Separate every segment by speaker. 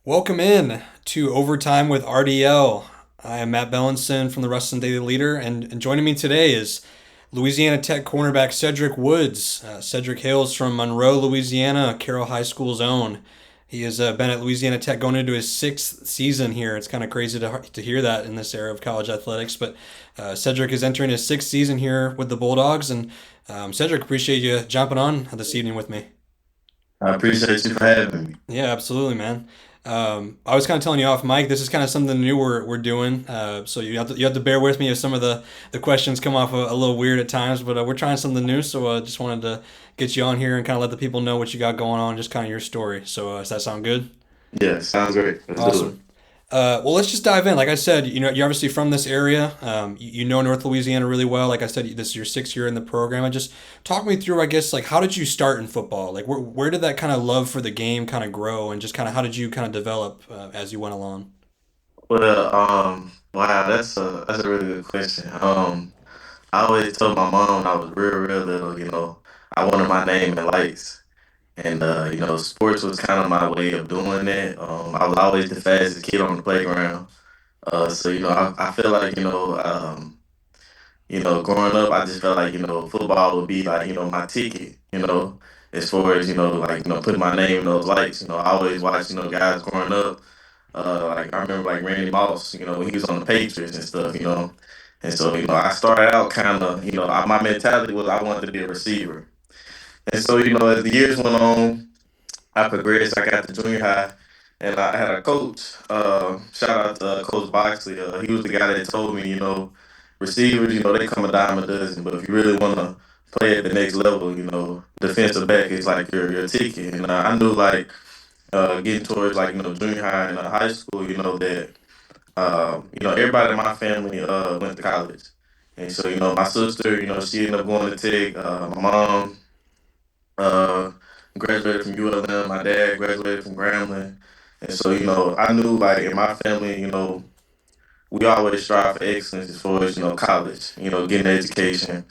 Speaker 1: Welcome in to Overtime with RDL. I am Matt Bellinson from the Wrestling Daily Leader, and joining me today is Louisiana Tech cornerback Cedric Woods. Cedric hails from Monroe, Louisiana, Carroll High School's own. He has been at Louisiana Tech going into his sixth season here. It's kind of crazy to hear that in this era of college athletics, but Cedric is entering his sixth season here with the Bulldogs, and Cedric, appreciate you jumping on this evening with me.
Speaker 2: I appreciate you for having me.
Speaker 1: Yeah, absolutely, man. I was kind of telling you off mic. This is kind of something new we're doing. So you have to bear with me if some of the questions come off a little weird at times. But we're trying something new. So just wanted to get you on here and kind of let the people know what you got going on, just kind of your story. So does that sound good?
Speaker 2: Yeah, sounds great. Let's do it.
Speaker 1: Awesome. Well, let's just dive in. Like I said, you're obviously from this area. You know North Louisiana really well. Like I said, this is your sixth year in the program. And just talk me through, I guess, like how did you start in football? Like where did that kind of love for the game kind of grow, and just kind of how did you kind of develop as you went along?
Speaker 2: Wow, that's a really good question. I always told my mom when I was real little, I wanted my name in lights. And sports was kind of my way of doing that. I was always the fastest kid on the playground. I feel like, growing up, I just felt like, football would be like, my ticket, as far as, putting my name in those lights. I always watched, guys growing up. Like I remember like Randy Moss, when he was on the Patriots and stuff, And so, I started out kind of, my mentality was I wanted to be a receiver. And so, as the years went on, I progressed. I got to junior high, and I had a coach. Shout out to Coach Boxley. He was the guy that told me, receivers, they come a dime a dozen, but if you really want to play at the next level, defensive back is like your ticket. And I knew like getting towards like junior high and high school, that everybody in my family went to college, and so my sister, she ended up going to Tech. My mom uh, graduated from ULM. My dad graduated from Grambling. And so, I knew like in my family, we always strive for excellence as far as, college, getting an education.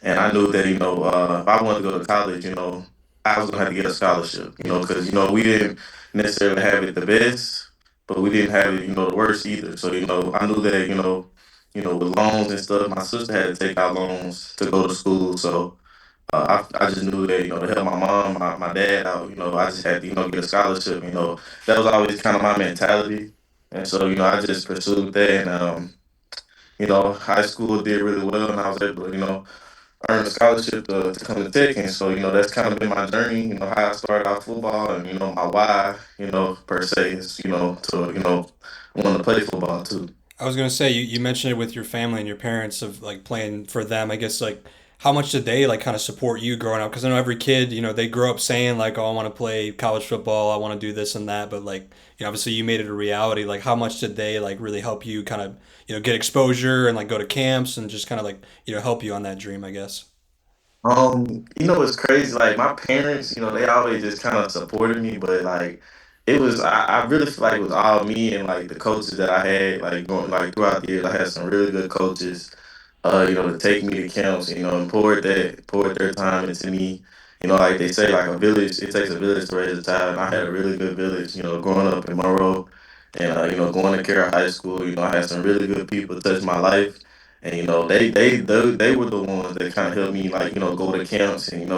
Speaker 2: And I knew that, if I wanted to go to college, I was going to have to get a scholarship, because, we didn't necessarily have it the best, but we didn't have it, the worst either. So, I knew that, with loans and stuff, my sister had to take out loans to go to school. So, I just knew that, to help my mom, my dad out, I just had to, get a scholarship, that was always kind of my mentality. And so, I just pursued that. And, high school did really well and I was able to, earn a scholarship to come to Tech. And so, that's kind of been my journey, how I started out football and, my why, per se is, to, want to play football too.
Speaker 1: I was gonna say you mentioned it with your family and your parents of like playing for them. I guess like how much did they like kind of support you growing up? Because I know every kid, they grow up saying like, "Oh, I want to play college football. I want to do this and that." But like, obviously you made it a reality. Like, how much did they like really help you kind of get exposure and like go to camps and just kind of like help you on that dream? I guess.
Speaker 2: It's crazy. Like my parents, they always just kind of supported me, but like I really feel like it was all me and like the coaches that I had, like going like throughout the years. I had some really good coaches, to take me to camps, and poured their time into me. Like they say, like a village, it takes a village to raise a child. And I had a really good village, growing up in Monroe and going to Carroll High School. I had some really good people touch my life. And they were the ones that kind of helped me like go to camps and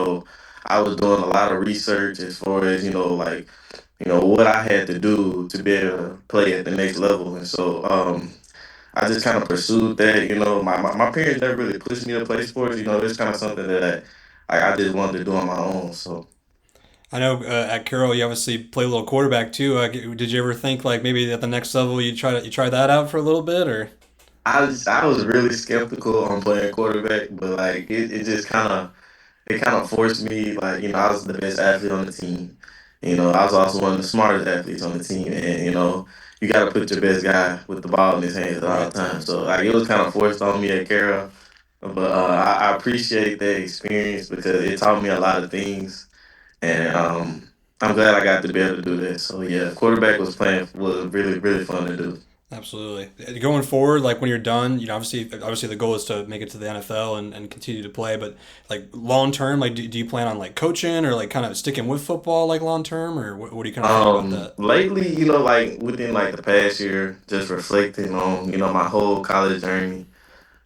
Speaker 2: I was doing a lot of research as far as like what I had to do to be able to play at the next level. And so I just kind of pursued that. My parents never really pushed me to play sports. It's kind of something that I just wanted to do on my own. So
Speaker 1: I know at Carroll you obviously play a little quarterback too. Did you ever think like maybe at the next level you try that out for a little bit or?
Speaker 2: I was really skeptical on playing quarterback, but like it just kind of forced me. Like I was the best athlete on the team. I was also one of the smartest athletes on the team, and you got to put your best guy with the ball in his hands at all
Speaker 1: Right.
Speaker 2: times. So like it was kind of forced on me at Carroll, but I appreciate that experience because it taught me a lot of things, and I'm glad I got to be able to do that. So yeah, quarterback was really fun to do.
Speaker 1: Absolutely. Going forward, like when you're done, obviously the goal is to make it to the NFL and continue to play, but like long term, like do you plan on like coaching or like kind of sticking with football like long term, or what do you kind of think about that?
Speaker 2: Lately, like within like the past year, just reflecting on, my whole college journey,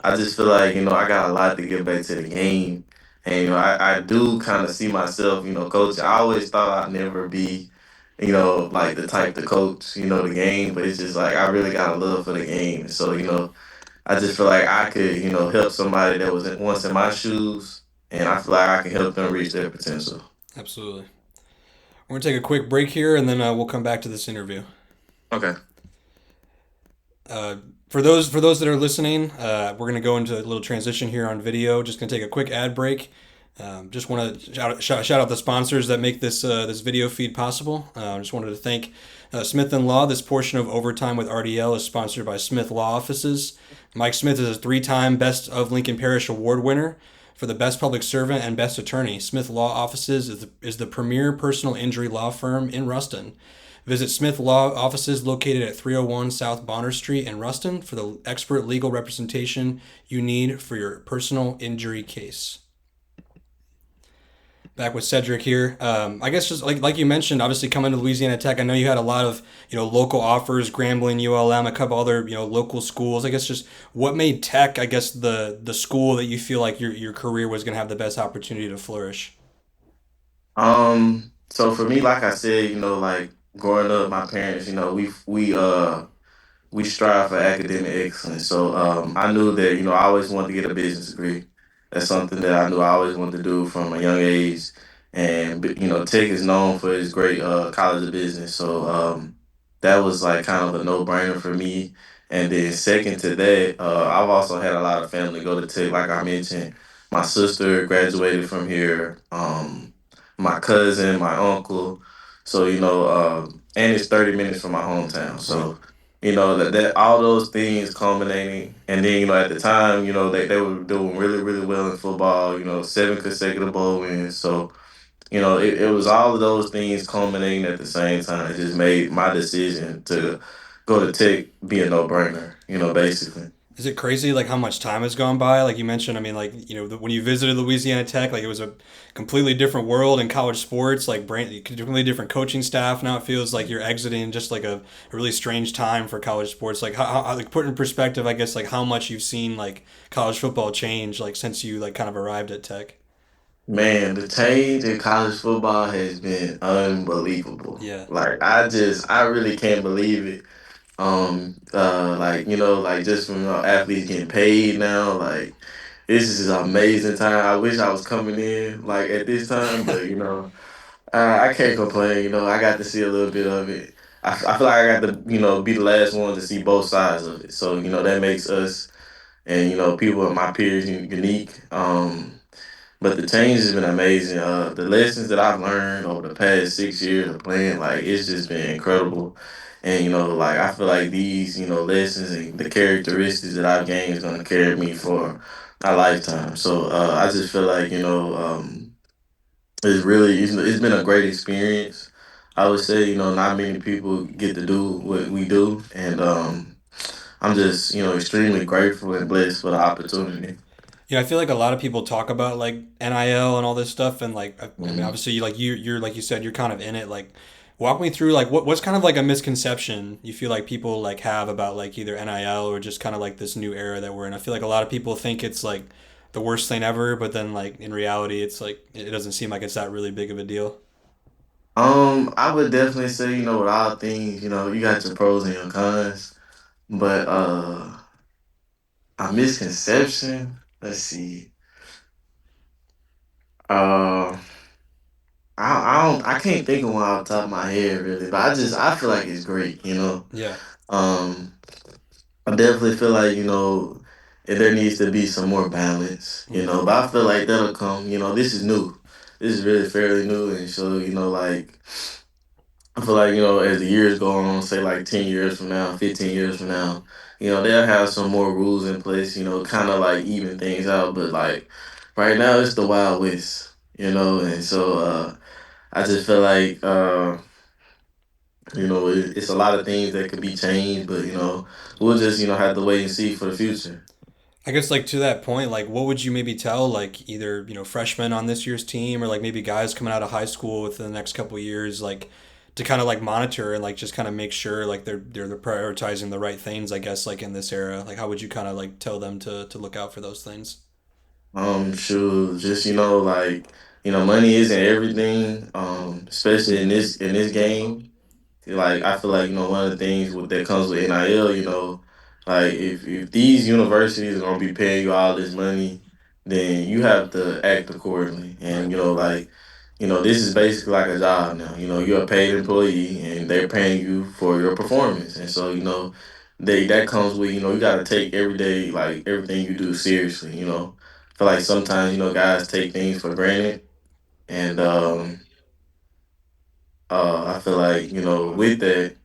Speaker 2: I just feel like, I got a lot to give back to the game. And, I do kind of see myself, coaching. I always thought I'd never be, like the type to coach, the game, but it's just like I really got a love for the game. So, I just feel like I could, help somebody that was once in my shoes, and I feel like I can help them reach their potential.
Speaker 1: Absolutely. We're gonna take a quick break here, and then we'll come back to this interview.
Speaker 2: Okay.
Speaker 1: Uh, for those that are listening, we're gonna go into a little transition here on video. Just gonna take a quick ad break. Just want to shout out the sponsors that make this video feed possible. Just wanted to thank Smith and Law. This portion of Overtime with RDL is sponsored by Smith Law Offices. Mike Smith is a three-time Best of Lincoln Parish Award winner for the Best Public Servant and Best Attorney. Smith Law Offices is the premier personal injury law firm in Ruston. Visit Smith Law Offices located at 301 South Bonner Street in Ruston for the expert legal representation you need for your personal injury case. Back with Cedric here. I guess just like you mentioned, obviously coming to Louisiana Tech, I know you had a lot of local offers, Grambling, ULM, a couple other local schools. I guess just what made Tech, I guess the school that you feel like your career was going to have the best opportunity to flourish.
Speaker 2: So for me, like I said, like growing up, my parents, we strive for academic excellence. So I knew that I always wanted to get a business degree. That's something that I knew I always wanted to do from a young age. And Tech is known for its great college of business. So that was like kind of a no brainer for me. And then second to that, I've also had a lot of family go to Tech. Like I mentioned, my sister graduated from here. My cousin, my uncle. So and it's 30 minutes from my hometown.
Speaker 1: Right.
Speaker 2: So that all those things culminating, and then at the time, they were doing really really well in football. Seven consecutive bowl wins. So it was all of those things culminating at the same time. It just made my decision to go to Tech be a no brainer. Basically.
Speaker 1: Is it crazy like how much time has gone by? Like you mentioned, I mean, like when you visited Louisiana Tech, like it was a completely different world in college sports, like completely different coaching staff. Now it feels like you're exiting just like a really strange time for college sports. Like like put in perspective, I guess like how much you've seen like college football change like since you like kind of arrived at Tech.
Speaker 2: Man, the change in college football has been unbelievable.
Speaker 1: Yeah.
Speaker 2: Like I really can't believe it. Like like just from athletes getting paid now, like this is an amazing time. I wish I was coming in like at this time, but I can't complain. I got to see a little bit of it. I feel like I got to be the last one to see both sides of it. So that makes us and people in my peers unique. But the change has been amazing. The lessons that I've learned over the past 6 years of playing, like it's just been incredible. And like I feel like these, lessons and the characteristics that I've gained is gonna carry me for a lifetime. So I just feel like it's really it's been a great experience. I would say not many people get to do what we do, and I'm just extremely grateful and blessed for the opportunity.
Speaker 1: I feel like a lot of people talk about like NIL and all this stuff, and like I mean,
Speaker 2: Mhm.
Speaker 1: obviously, like you're like you said, you're kind of in it. Like, walk me through like what's kind of like a misconception you feel like people like have about like either NIL or just kind of like this new era that we're in. I feel like a lot of people think it's like the worst thing ever, but then like in reality, it's like it doesn't seem like it's that really big of a deal.
Speaker 2: I would definitely say, with all things, you got your pros and your cons. But a misconception, let's see. Uh I can't think of one off the top of my head really, but I feel like it's great.
Speaker 1: Yeah.
Speaker 2: Um I definitely feel like, there needs to be some more balance.
Speaker 1: Hmm.
Speaker 2: But I feel like that'll come, this is new. This is really fairly new, and so, like I feel like, as the years go on, say like 10 years from now, 15 years from now, they'll have some more rules in place, kind of like even things out. But like right now, it's the Wild West, and so I just feel like It's a lot of things that could be changed, but we'll just have to wait and see for the future.
Speaker 1: I guess like to that point, like what would you maybe tell like either, freshmen on this year's team or like maybe guys coming out of high school within the next couple of years, like to kind of like monitor and like just kind of make sure like they're prioritizing the right things, I guess, like in this era. Like how would you kind of like tell them to look out for those things?
Speaker 2: Sure, just money isn't everything. Especially in this game. Like I feel like one of the things that comes with NIL, like if these universities are gonna be paying you all this money, then you have to act accordingly. And
Speaker 1: Right.
Speaker 2: this is basically like a job now. You're a paid employee, and they're paying you for your performance. And so that comes with you got to take every day like everything you do seriously. I feel like sometimes guys take things for granted, and I feel like, with that,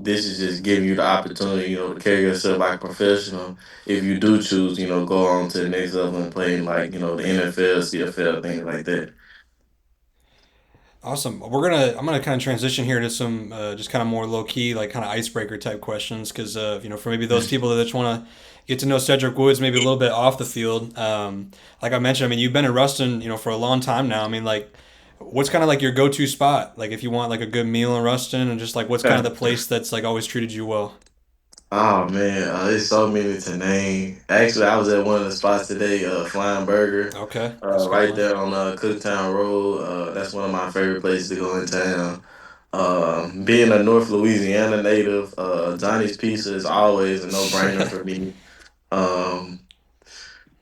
Speaker 2: this is just giving you the opportunity, to carry yourself like a professional. If you do choose, go on to the next level and play in like, the NFL, CFL, things like that.
Speaker 1: Awesome. I'm gonna kind of transition here to some just kind of more low key, like kind of icebreaker type questions, because for maybe those people that just want to get to know Cedric Woods maybe a little bit off the field. Like I mentioned, I mean, you've been in Ruston, for a long time now. I mean, like, what's kind of like your go to spot? Like, if you want like a good meal in Ruston, and just like what's kind of the place that's like always treated you well?
Speaker 2: Oh man, there's so many to name. Actually, I was at one of the spots today, Flying Burger,
Speaker 1: Okay, that's a good
Speaker 2: right
Speaker 1: one.
Speaker 2: there on Cooktown Road. That's one of my favorite places to go in town. Being a North Louisiana native, Johnny's Pizza is always a no-brainer for me. Um,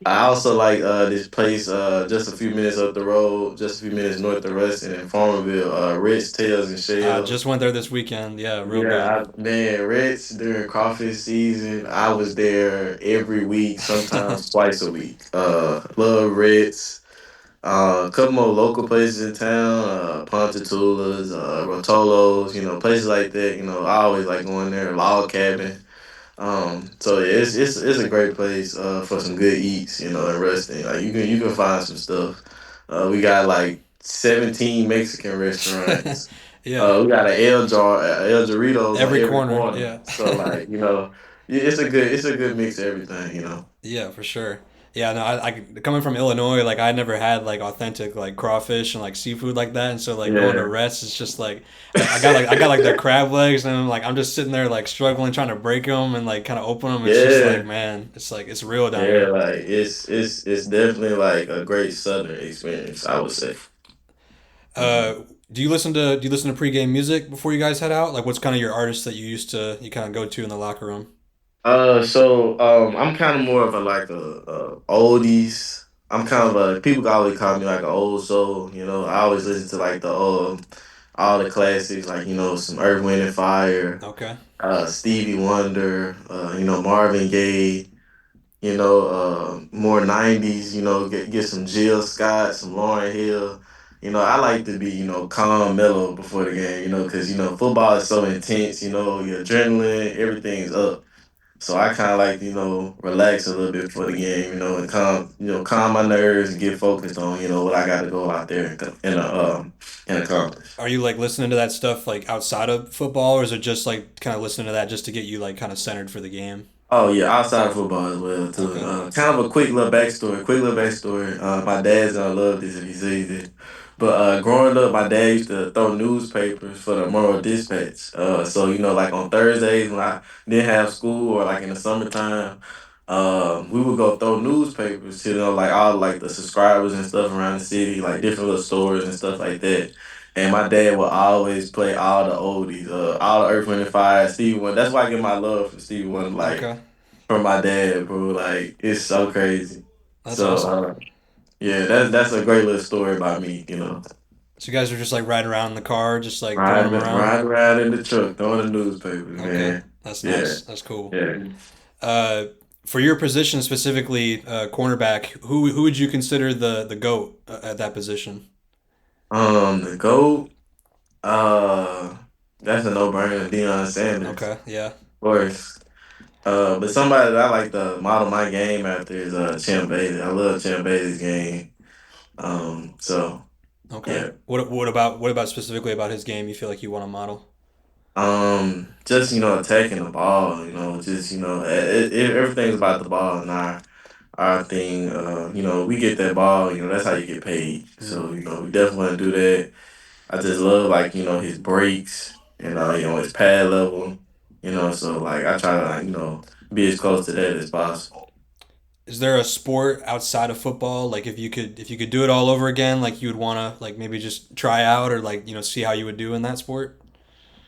Speaker 2: I also like this place just a few minutes up the road, just a few minutes north of Ruston in Farmerville, Ritz Tails and
Speaker 1: Just
Speaker 2: Shells.
Speaker 1: went there this weekend. Yeah, real good.
Speaker 2: Yeah, man, Ritz during crawfish season, I was there every week, sometimes twice a week. Love Ritz. A couple more local places in town, Ponchatoula's, Rotolos, places like that. I always like going there. Log Cabin. So yeah, it's a great place for some good eats, in Ruston. Like you can find some stuff. We got like 17 Mexican restaurants.
Speaker 1: Yeah,
Speaker 2: We got an El Doritos on
Speaker 1: every
Speaker 2: every
Speaker 1: corner.
Speaker 2: corner.
Speaker 1: Yeah.
Speaker 2: So like it's a good mix of everything.
Speaker 1: Yeah, for sure. Yeah, no, I coming from Illinois, like I never had like authentic like crawfish and like seafood like that, and so like going to
Speaker 2: Yeah,
Speaker 1: Rest, it's just like I got like their crab legs, and I'm just sitting there like struggling trying to break them and like kind of open them. It's just like
Speaker 2: yeah,
Speaker 1: man, it's like it's real down
Speaker 2: yeah.
Speaker 1: here.
Speaker 2: Like it's definitely like a great Southern experience, I would say.
Speaker 1: Uh,
Speaker 2: Mhm.
Speaker 1: do you listen to pregame music before you guys head out? Like, what's kind of your artist that you kind of go to in the locker room?
Speaker 2: I'm kind of more of a like a oldies. I'm kind of a people always call me like an old soul. I always listen to like the all the classics, like some Earth, Wind and Fire,
Speaker 1: Okay.
Speaker 2: Stevie Wonder, Marvin Gaye. More '90s. Get some Jill Scott, some Lauryn Hill. I like to be calm, mellow before the game. Because football is so intense. Your adrenaline, everything's up. So I kind of like relax a little bit before the game, and calm my nerves and get focused on what I got to go out there and accomplish.
Speaker 1: Are you like listening to that stuff like outside of football, or is it just like kind of listening to that just to get you like kind of centered for the game?
Speaker 2: Oh yeah, outside of football as well too.
Speaker 1: Okay.
Speaker 2: Kind of a quick little backstory. Quick little backstory. My dad's gonna love this if he sees it. But growing up, my dad used to throw newspapers for the Monroe Dispatch. So like on Thursdays when I didn't have school or like in the summertime, we would go throw newspapers to like all like the subscribers and stuff around the city, like different little stores and stuff like that. And my dad would always play all the oldies, all the Earth, Wind and Fire, Stevie Wonder. That's why I get my love for Stevie Wonder, like
Speaker 1: Okay.
Speaker 2: from my dad, bro. Like it's so crazy.
Speaker 1: That's
Speaker 2: So
Speaker 1: awesome.
Speaker 2: yeah, that's a great little story about me.
Speaker 1: So you guys are just like riding around in the car, just like throwing
Speaker 2: Riding
Speaker 1: them around.
Speaker 2: riding around in the truck, throwing the newspapers,
Speaker 1: Okay.
Speaker 2: man.
Speaker 1: That's
Speaker 2: Yeah,
Speaker 1: nice. That's cool.
Speaker 2: yeah.
Speaker 1: Uh, for your position specifically, cornerback, who would you consider the goat at that position?
Speaker 2: The GOAT, uh, that's a no brainer. Deion Sanders,
Speaker 1: Okay. Yeah.
Speaker 2: of course. But somebody that I like to model my game after is Champ Bailey. I love Champ Bailey's game. So
Speaker 1: Okay.
Speaker 2: yeah.
Speaker 1: What about specifically about his game you feel like you want to model?
Speaker 2: Just attacking the ball. Just everything's about the ball and our thing. We get that ball. That's how you get paid. So
Speaker 1: Hmm.
Speaker 2: we definitely want to do that. I just love like his breaks and his pad level. So like I try to like be as close to that as possible.
Speaker 1: Is there a sport outside of football, like if you could do it all over again, like you would want to like maybe just try out or like see how you would do in that sport?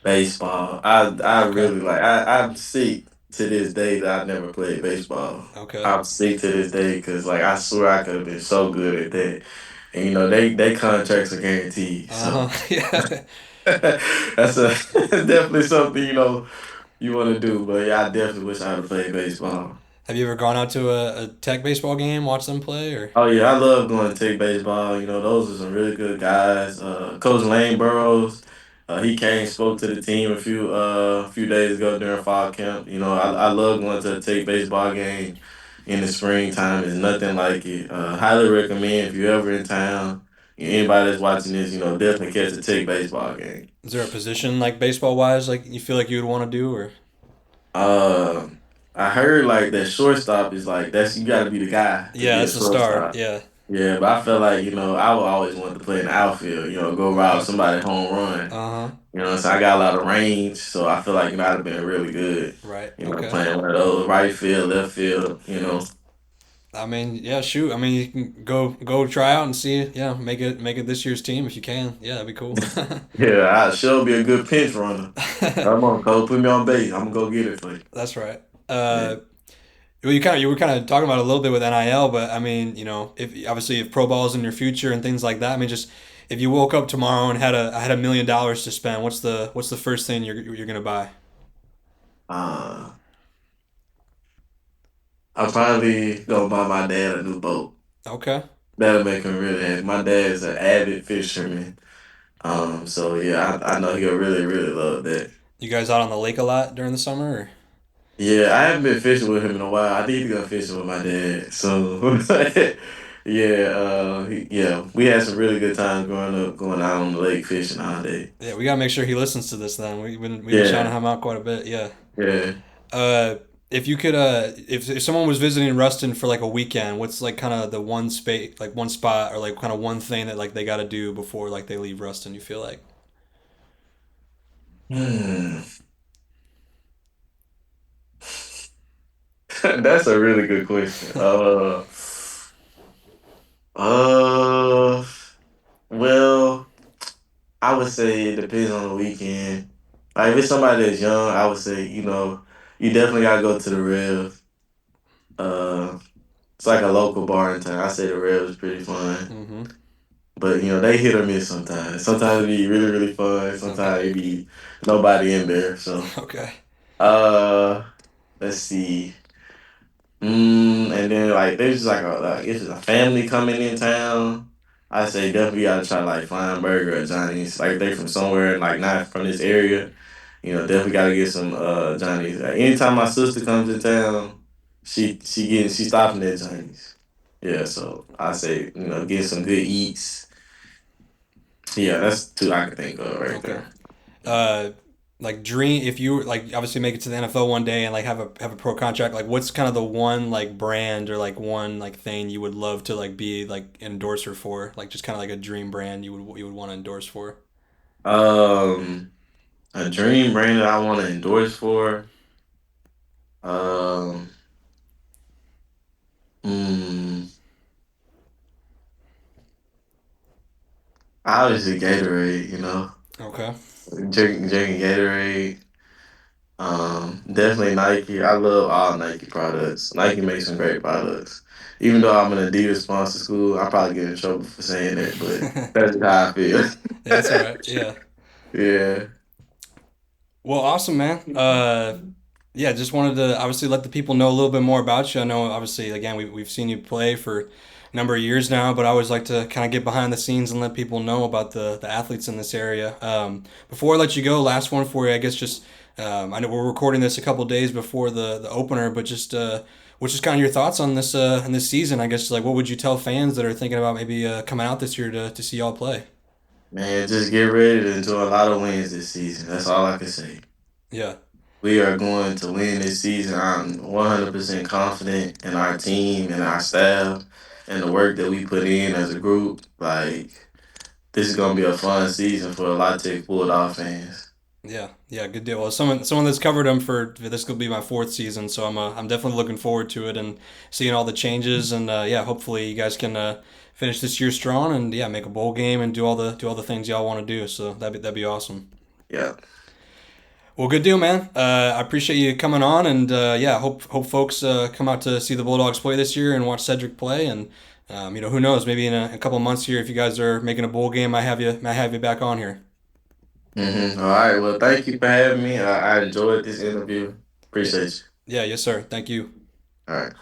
Speaker 2: Baseball. I
Speaker 1: Okay.
Speaker 2: really like. I'm sick to this day that I never played baseball.
Speaker 1: Okay.
Speaker 2: I'm sick to this day because like I swear I could have been so good at that. And they contracts are guaranteed.
Speaker 1: Uh
Speaker 2: So
Speaker 1: huh. Yeah.
Speaker 2: that's a definitely something you want to do. But yeah, I definitely wish I had played baseball.
Speaker 1: Have you ever gone out to a Tech baseball game, watch them play, or?
Speaker 2: Oh yeah, I love going to take baseball. Those are some really good guys. Coach Lane Burrows, he came spoke to the team a few days ago during fall camp. I love going to a take baseball game in the springtime. It's nothing like it. Highly recommend if you're ever in town. Anybody that's watching this, definitely catch a take baseball game.
Speaker 1: Is there a position like baseball wise, like you feel like you would want to do, or?
Speaker 2: Uh, I heard like that shortstop is like you got to be the guy to
Speaker 1: Yeah,
Speaker 2: be a
Speaker 1: that's the start.
Speaker 2: shortstop.
Speaker 1: Yeah.
Speaker 2: Yeah, but I felt like, I would always want to play in the outfield, go rob
Speaker 1: Okay.
Speaker 2: somebody home run.
Speaker 1: Uh huh.
Speaker 2: So I got a lot of range, so I feel like, I'd have been really good,
Speaker 1: Right. Okay.
Speaker 2: playing one of those right field, left field.
Speaker 1: I mean, yeah, shoot. I mean, you can go try out and see. Yeah, make it this year's team if you can. Yeah, that'd be cool.
Speaker 2: Yeah, I should be a good pinch runner. Come on, Cole, put me on base. I'm gonna go get it for you.
Speaker 1: That's right.
Speaker 2: Yeah.
Speaker 1: Well, you were kind of talking about it a little bit with NIL, but I mean, if obviously if pro ball is in your future and things like that, I mean, just if you woke up tomorrow and had $1 million to spend, what's the first thing you're gonna buy?
Speaker 2: Uh, I'll probably go buy my dad a new boat.
Speaker 1: Okay.
Speaker 2: That'll make him really happy. My dad is an avid fisherman. So yeah, I know he'll really, really love that.
Speaker 1: You guys out on the lake a lot during the summer? Or?
Speaker 2: Yeah, I haven't been fishing with him in a while. I need to go fishing with my dad. So, yeah, yeah, we had some really good times growing up, going out on the lake fishing all day.
Speaker 1: Yeah, we gotta make sure he listens to this. Then we've been shouting
Speaker 2: Yeah,
Speaker 1: him out quite a bit. Yeah.
Speaker 2: yeah.
Speaker 1: Uh, if you could, if someone was visiting Ruston for like a weekend, what's like kind of the one space, like one spot, or like kind of one thing that like they got to do before like they leave Ruston? You feel like?
Speaker 2: Hmm. That's a really good question. Uh, well, I would say it depends on the weekend. Like if it's somebody that's young, I would say you definitely gotta go to the Rev. Uh, it's like a local bar in town. I say the Rev is pretty fun.
Speaker 1: Mm-hmm.
Speaker 2: But they hit or miss sometimes. Sometimes it be really, really fun.
Speaker 1: Okay.
Speaker 2: Sometimes it be nobody in there. So
Speaker 1: Okay.
Speaker 2: uh let's see. And then like there's just like it's just a family coming in town. I say definitely gotta try like Flying Burger or Johnny's. Like they from somewhere and like not from this area. Definitely gotta get some Johnny's. Anytime my sister comes to town, she stopping at Johnny's. Yeah, so I say, get some good eats. Yeah, that's two I can think of right
Speaker 1: Okay.
Speaker 2: there.
Speaker 1: Uh, like dream if you like obviously make it to the NFL one day and like have a pro contract. Like, what's kind of the one like brand or like one like thing you would love to like be like endorser for? Like, just kind of like a dream brand you would want to endorse for.
Speaker 2: Um, a dream brand that I want to endorse for. Um, mm, Obviously Gatorade.
Speaker 1: Okay.
Speaker 2: Drinking Gatorade. Definitely Nike. I love all Nike products. Nike makes some great products. Even though I'm an Adidas sponsor school, I probably get in trouble for saying that, but that's just how I feel.
Speaker 1: That's all right. Yeah.
Speaker 2: Yeah.
Speaker 1: Well, awesome, man. Yeah, just wanted to obviously let the people know a little bit more about you. I know, obviously, again, we've seen you play for a number of years now, but I always like to kind of get behind the scenes and let people know about the athletes in this area. Before I let you go, last one for you, I guess just I know we're recording this a couple days before the opener, but just what's just kind of your thoughts on this in this season? I guess like what would you tell fans that are thinking about maybe coming out this year to see y'all play?
Speaker 2: Man, just get ready to enjoy a lot of wins this season. That's all I can say.
Speaker 1: Yeah,
Speaker 2: We are going to win this season. I'm 100% confident in our team and our staff and the work that we put in as a group. Like, this is going to be a fun season for a lot of Tech Bulldog fans.
Speaker 1: yeah, good deal. Well, someone that's covered him for this will be my fourth season, so I'm definitely looking forward to it and seeing all the changes. And yeah, hopefully you guys can finish this year strong and yeah, make a bowl game and do all the things y'all want to do. So that'd be awesome.
Speaker 2: Yeah.
Speaker 1: Well, good deal, man. I appreciate you coming on, and yeah, hope folks come out to see the Bulldogs play this year and watch Cedric play. And who knows? Maybe in a couple months here, if you guys are making a bowl game, I have you back on here.
Speaker 2: All right. Well, thank you for having me. I enjoyed this interview.
Speaker 1: Yeah,
Speaker 2: Appreciate you.
Speaker 1: yeah, yes, sir. Thank you.
Speaker 2: All right.